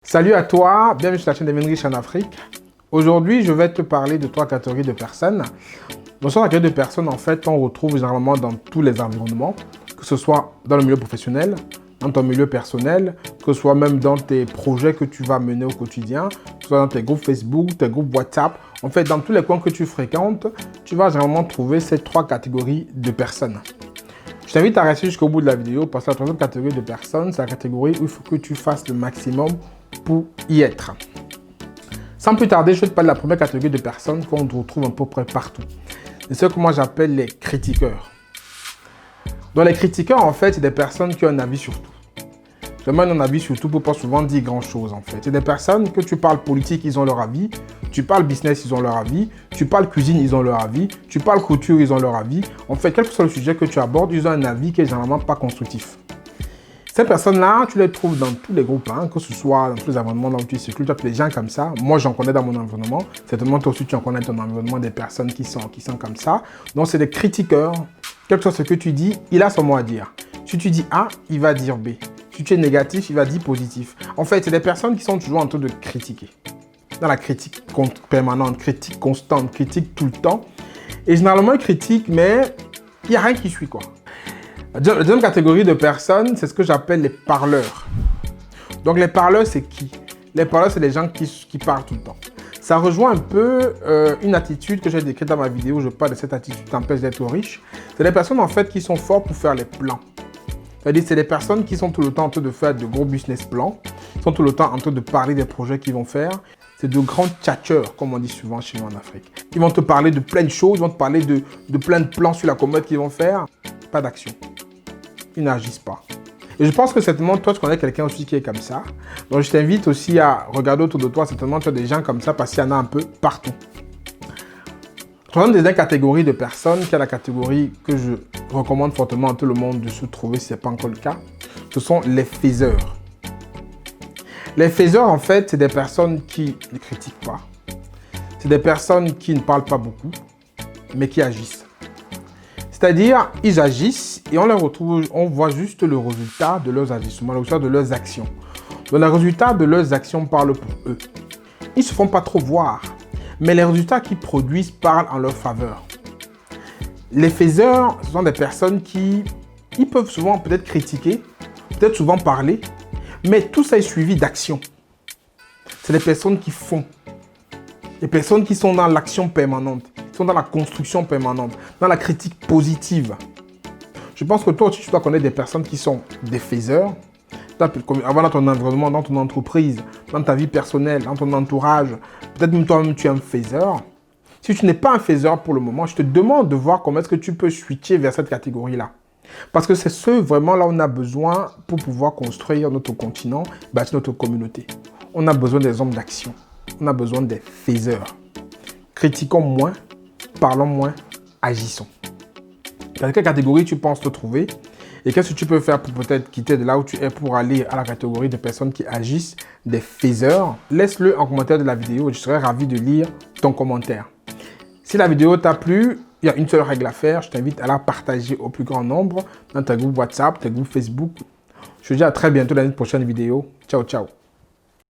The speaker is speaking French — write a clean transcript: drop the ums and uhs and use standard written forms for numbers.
Salut à toi, bienvenue sur la chaîne Devenu Riche en Afrique. Aujourd'hui, je vais te parler de 3 catégories de personnes. Dans ces catégories de personnes, en fait, on retrouve généralement dans tous les environnements, que ce soit dans le milieu professionnel, dans ton milieu personnel, que ce soit même dans tes projets que tu vas mener au quotidien, que ce soit dans tes groupes Facebook, tes groupes WhatsApp. En fait, dans tous les coins que tu fréquentes, tu vas généralement trouver ces 3 catégories de personnes. Je t'invite à rester jusqu'au bout de la vidéo parce que la troisième catégorie de personnes, c'est la catégorie où il faut que tu fasses le maximum pour y être. Sans plus tarder, je vais te parler de la première catégorie de personnes qu'on retrouve à peu près partout. C'est ce que moi j'appelle les critiqueurs. Donc les critiqueurs, en fait, c'est des personnes qui ont un avis sur tout. Vraiment un avis sur tout pour pas souvent dire grand chose, en fait. C'est des personnes que tu parles politique, ils ont leur avis. Tu parles business, ils ont leur avis. Tu parles cuisine, ils ont leur avis. Tu parles couture, ils ont leur avis. En fait, quel que soit le sujet que tu abordes, ils ont un avis qui est généralement pas constructif. Ces personnes-là, tu les trouves dans tous les groupes, que ce soit dans tous les environnements où tu circules, tu as des gens comme ça. Moi, j'en connais dans mon environnement. Certainement, toi aussi, tu en connais dans ton environnement des personnes qui sont comme ça. Donc, c'est des critiqueurs. Quel que soit ce que tu dis, il a son mot à dire. Si tu dis A, il va dire B. Si tu es négatif, il va dire positif. En fait, c'est des personnes qui sont toujours en train de critiquer. Dans la critique permanente, critique constante, critique tout le temps. Et généralement, ils critiquent, mais il n'y a rien qui suit, quoi. La deuxième catégorie de personnes, c'est ce que j'appelle les parleurs. Donc, les parleurs, c'est qui? Les parleurs, c'est les gens qui parlent tout le temps. Ça rejoint un peu une attitude que j'ai décrite dans ma vidéo où je parle de cette attitude qui t'empêche d'être riche. C'est des personnes, en fait, qui sont fortes pour faire les plans. C'est-à-dire, c'est des personnes qui sont tout le temps en train de faire de gros business plans, qui sont tout le temps en train de parler des projets qu'ils vont faire. C'est de grands tchatcheurs, comme on dit souvent chez nous en Afrique. Ils vont te parler de plein de choses, ils vont te parler de plein de plans sur la commode qu'ils vont faire. Pas d'action. Ils n'agissent pas. Et je pense que certainement, toi, tu connais quelqu'un aussi qui est comme ça. Donc, je t'invite aussi à regarder autour de toi. Certainement, tu as des gens comme ça parce qu'il y en a un peu partout. Troisième deuxième catégorie de personnes, qui est la catégorie que je recommande fortement à tout le monde de se trouver si ce n'est pas encore le cas, ce sont les faiseurs. Les faiseurs, en fait, c'est des personnes qui ne critiquent pas. C'est des personnes qui ne parlent pas beaucoup, mais qui agissent. C'est-à-dire, ils agissent et on les retrouve, on voit juste le résultat de leurs agissements, le résultat de leurs actions. Donc, le résultat de leurs actions parle pour eux. Ils ne se font pas trop voir, mais les résultats qu'ils produisent parlent en leur faveur. Les faiseurs, ce sont des personnes qui ils peuvent souvent peut-être critiquer, peut-être souvent parler, mais tout ça est suivi d'actions. C'est des personnes qui font. Des personnes qui sont dans l'action permanente, qui sont dans la construction permanente, dans la critique positive. Je pense que toi aussi, tu dois connaître des personnes qui sont des faiseurs. Avant dans ton environnement, dans ton entreprise, dans ta vie personnelle, dans ton entourage, peut-être même toi-même tu es un faiseur. Si tu n'es pas un faiseur pour le moment, je te demande de voir comment est-ce que tu peux switcher vers cette catégorie-là. Parce que c'est ce vraiment là où on a besoin pour pouvoir construire notre continent, bâtir notre communauté. On a besoin des hommes d'action. On a besoin des faiseurs. Critiquons moins, parlons moins, agissons. Dans quelle catégorie tu penses te trouver? Et qu'est-ce que tu peux faire pour peut-être quitter de là où tu es pour aller à la catégorie de personnes qui agissent, des faiseurs? Laisse-le en commentaire de la vidéo et je serai ravi de lire ton commentaire. Si la vidéo t'a plu, il y a une seule règle à faire. Je t'invite à la partager au plus grand nombre dans tes groupes WhatsApp, tes groupes Facebook. Je te dis à très bientôt dans une prochaine vidéo. Ciao, ciao.